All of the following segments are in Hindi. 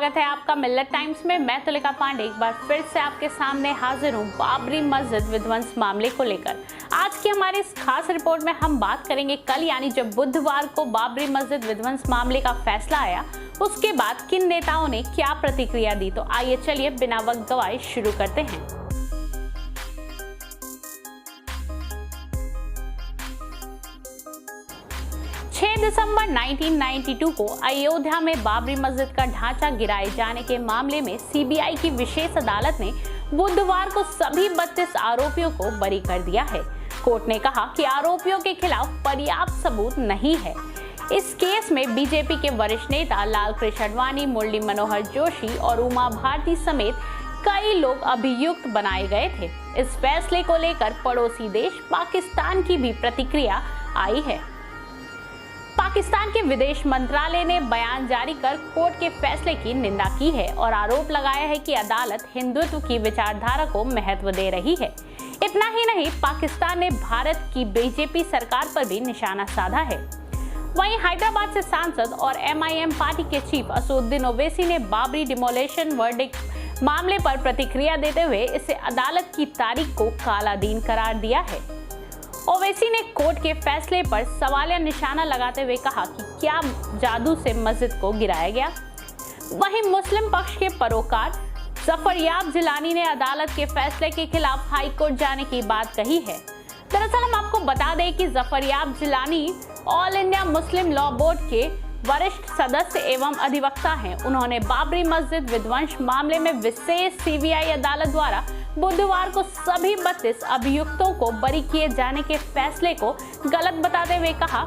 स्वागत है आपका मिल्लत टाइम्स में। मैं तुलिका पांडे एक बार फिर से आपके सामने हाजिर हूँ बाबरी मस्जिद विध्वंस मामले को लेकर। आज की हमारी इस खास रिपोर्ट में हम बात करेंगे कल यानी जब बुधवार को बाबरी मस्जिद विध्वंस मामले का फैसला आया, उसके बाद किन नेताओं ने क्या प्रतिक्रिया दी। तो आइए चलिए बिना वक्त गवाए शुरू करते हैं। 6 दिसंबर 1992 को अयोध्या में बाबरी मस्जिद का ढांचा गिराए जाने के मामले में सीबीआई की विशेष अदालत ने बुधवार को सभी 32 आरोपियों को बरी कर दिया है। कोर्ट ने कहा कि आरोपियों के खिलाफ पर्याप्त सबूत नहीं है। इस केस में बीजेपी के वरिष्ठ नेता लालकृष्ण आडवाणी, मुरली मनोहर जोशी और उमा भारती समेत कई लोग अभियुक्त बनाए गए थे। इस फैसले को लेकर पड़ोसी देश पाकिस्तान की भी प्रतिक्रिया आई है। पाकिस्तान के विदेश मंत्रालय ने बयान जारी कर कोर्ट के फैसले की निंदा की है और आरोप लगाया है कि अदालत हिंदुत्व की विचारधारा को महत्व दे रही है। इतना ही नहीं, पाकिस्तान ने भारत की बीजेपी सरकार पर भी निशाना साधा है। वहीं हैदराबाद से सांसद और एमआईएम पार्टी के चीफ असदुद्दीन ओवैसी ने बाबरी डिमोलिशन वर्डिक्ट मामले पर प्रतिक्रिया देते हुए इसे अदालत की तारीख को काला दिन करार दिया है। ओवैसी ने कोर्ट के फैसले पर सवालिया निशाना लगाते हुए कहा कि क्या जादू से मस्जिद को गिराया गया। वहीं मुस्लिम पक्ष के पैरोकार जफरयाब जिलानी ने अदालत के फैसले के खिलाफ हाईकोर्ट जाने की बात कही है। दरअसल हम आपको बता दें कि Zafaryab Jilani all India Muslim law board के वरिष्ठ सदस्य एवं अधिवक्ता हैं। उन्होंने बाबरी मस्जिद विध्वंस मामले में विशेष सीबीआई अदालत द्वारा बुधवार को सभी 32 अभियुक्तों को बरी किए जाने के फैसले को गलत बताते हुए कहा,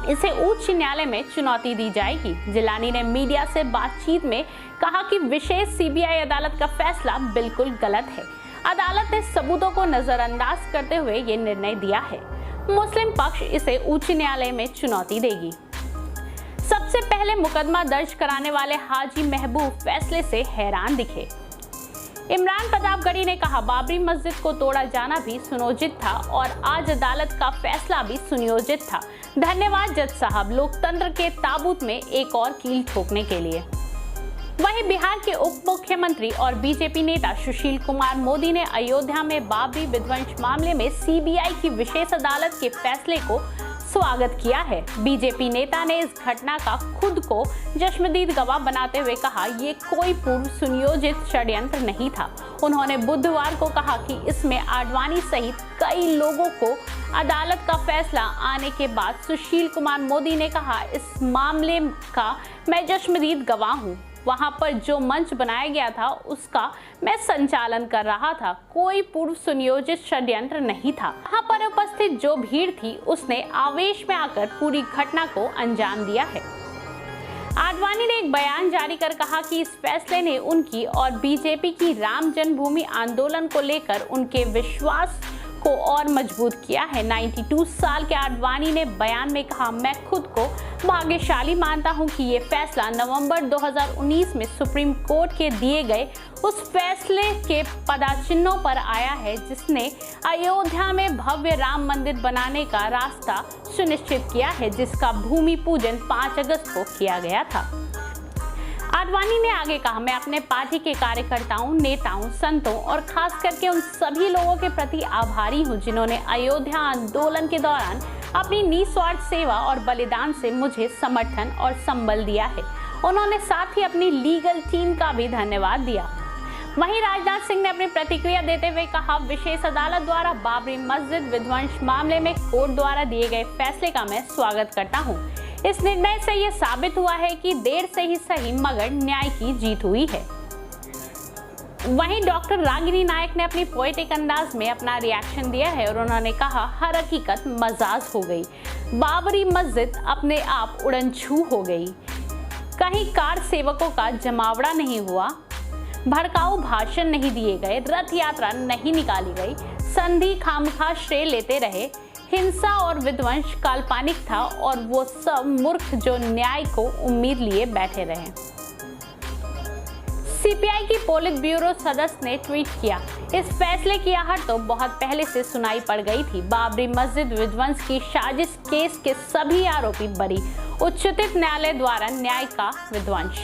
इसे उच्च न्यायालय में चुनौती दी जाएगी। जिलानी ने मीडिया से बातचीत में कहा कि विशेष सीबीआई अदालत का फैसला बिल्कुल गलत है। अदालत ने सबूतों को नजरअंदाज करते हुए ये निर्णय दिया है। मुस्लिम पक्ष इसे उच्च न्यायालय में चुनौती देगी। सबसे पहले मुकदमा दर्ज कराने वाले हाजी महबूब फैसले से हैरान दिखे। इमरान प्रतापगढ़ी ने कहा, बाबरी मस्जिद को तोड़ा जाना भी सुनियोजित था और आज अदालत का फैसला भी सुनियोजित था। धन्यवाद जज साहब, लोकतंत्र के ताबूत में एक और कील ठोकने के लिए। वहीं बिहार के उप मुख्यमंत्री और बीजेपी नेता सुशील कुमार मोदी ने अयोध्या में बाबरी विध्वंस मामले में सीबीआई की विशेष अदालत के फैसले को स्वागत किया है। बीजेपी नेता ने इस घटना का खुद को चश्मदीद गवाह बनाते हुए कहा, ये कोई पूर्व सुनियोजित षड्यंत्र नहीं था। उन्होंने बुधवार को कहा कि इसमें आडवाणी सहित कई लोगों को अदालत का फैसला आने के बाद सुशील कुमार मोदी ने कहा, इस मामले का मैं चश्मदीद गवाह हूँ। वहां पर जो मंच बनाया गया था उसका मैं संचालन कर रहा था। कोई पूर्व सुनियोजित षड्यंत्र नहीं था। वहां पर उपस्थित जो भीड़ थी उसने आवेश में आकर पूरी घटना को अंजाम दिया है। आडवाणी ने एक बयान जारी कर कहा कि इस फैसले ने उनकी और बीजेपी की राम जन्मभूमि आंदोलन को लेकर उनके विश्वास को और मजबूत किया है। 92 साल के आडवाणी ने बयान में कहा, मैं खुद को भाग्यशाली मानता हूं कि ये फैसला नवंबर 2019 में सुप्रीम कोर्ट के दिए गए उस फैसले के पदाचिन्हों पर आया है जिसने अयोध्या में भव्य राम मंदिर बनाने का रास्ता सुनिश्चित किया है, जिसका भूमि पूजन 5 अगस्त को किया गया था। आडवाणी ने आगे कहा, मैं अपने पार्टी के कार्यकर्ताओं, नेताओं, संतों और खास करके उन सभी लोगों के प्रति आभारी हूं जिन्होंने अयोध्या आंदोलन के दौरान अपनी निस्वार्थ सेवा और बलिदान से मुझे समर्थन और संबल दिया है। उन्होंने साथ ही अपनी लीगल टीम का भी धन्यवाद दिया। वहीं राजनाथ सिंह ने अपनी प्रतिक्रिया देते हुए कहा, विशेष अदालत द्वारा बाबरी मस्जिद विध्वंस मामले में कोर्ट द्वारा दिए गए फैसले का मैं स्वागत करता हूं। इस निर्णय से यह साबित हुआ है कि देर से ही सही मगर न्याय की जीत हुई है। वहीं डॉक्टर रागिनी नायक ने अपनी पोएटिक अंदाज में अपना रिएक्शन दिया है और उन्होंने कहा, हर हकीकत मजाज हो गई। बाबरी मस्जिद अपने आप उड़नछू हो गई। कहीं कार सेवकों का जमावड़ा नहीं हुआ, भड़काऊ भाषण नहीं दिए गए, रथ यात्रा नहीं निकाली गई, संधि खामखा श्रेय लेते रहे, हिंसा और विध्वंस काल्पनिक था और वो सब मूर्ख जो न्याय को उम्मीद लिए बैठे रहे। सीपीआई की पोलित ब्यूरो सदस्य ने ट्वीट किया, इस फैसले की आहट तो बहुत पहले से सुनाई पड़ गई थी। बाबरी मस्जिद विध्वंस की साजिश केस के सभी आरोपी बरी। उच्चतम न्यायालय द्वारा न्याय का विध्वंस।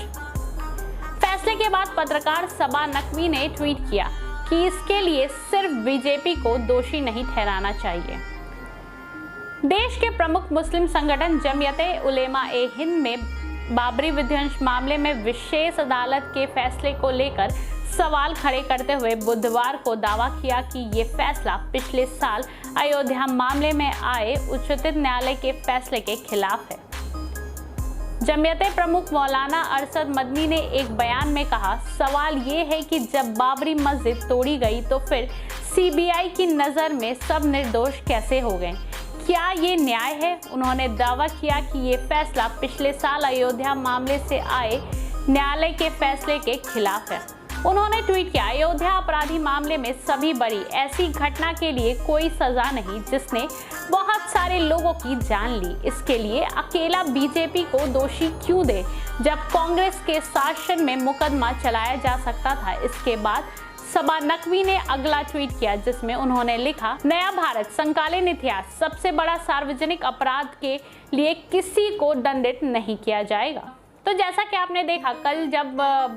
फैसले के बाद पत्रकार सबा नकवी ने ट्वीट किया कि इसके लिए सिर्फ बीजेपी को दोषी नहीं ठहराना चाहिए। देश के प्रमुख मुस्लिम संगठन जमियत-ए-उलेमा-ए-हिंद में बाबरी विध्वंस मामले में विशेष अदालत के फैसले को लेकर सवाल खड़े करते हुए बुधवार को दावा किया कि ये फैसला पिछले साल अयोध्या मामले में आए उच्चतम न्यायालय के फैसले के खिलाफ है। जमियत प्रमुख मौलाना अरशद मदनी ने एक बयान में कहा, सवाल ये है कि जब बाबरी मस्जिद तोड़ी गई तो फिर सीबीआई की नज़र में सब निर्दोष कैसे हो गए? क्या ये न्याय है? उन्होंने दावा किया कि ये फैसला पिछले साल अयोध्या मामले से आए न्यायालय के फैसले के खिलाफ है। उन्होंने ट्वीट किया, अयोध्या अपराधी मामले में सभी बड़ी ऐसी घटना के लिए कोई सजा नहीं जिसने बहुत सारे लोगों की जान ली। इसके लिए अकेला बीजेपी को दोषी क्यों दे जब कांग्रेस के शासन में मुकदमा चलाया जा सकता था। इसके बाद सबा नकवी ने अगला ट्वीट किया जिसमें उन्होंने लिखा, नया भारत समकालीन इतिहास, सबसे बड़ा सार्वजनिक अपराध के लिए किसी को दंडित नहीं किया जाएगा। तो जैसा कि आपने देखा, कल जब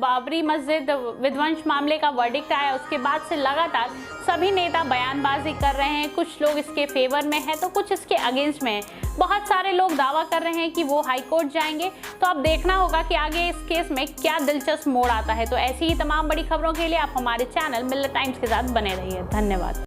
बाबरी मस्जिद विध्वंस मामले का वर्डिक्ट आया उसके बाद से लगातार सभी नेता बयानबाजी कर रहे हैं। कुछ लोग इसके फेवर में हैं तो कुछ इसके अगेंस्ट में हैं। बहुत सारे लोग दावा कर रहे हैं कि वो हाई कोर्ट जाएंगे। तो अब देखना होगा कि आगे इस केस में क्या दिलचस्प मोड़ आता है। तो ऐसी ही तमाम बड़ी खबरों के लिए आप हमारे चैनल मिल्लत टाइम्स के साथ बने रहिए। धन्यवाद।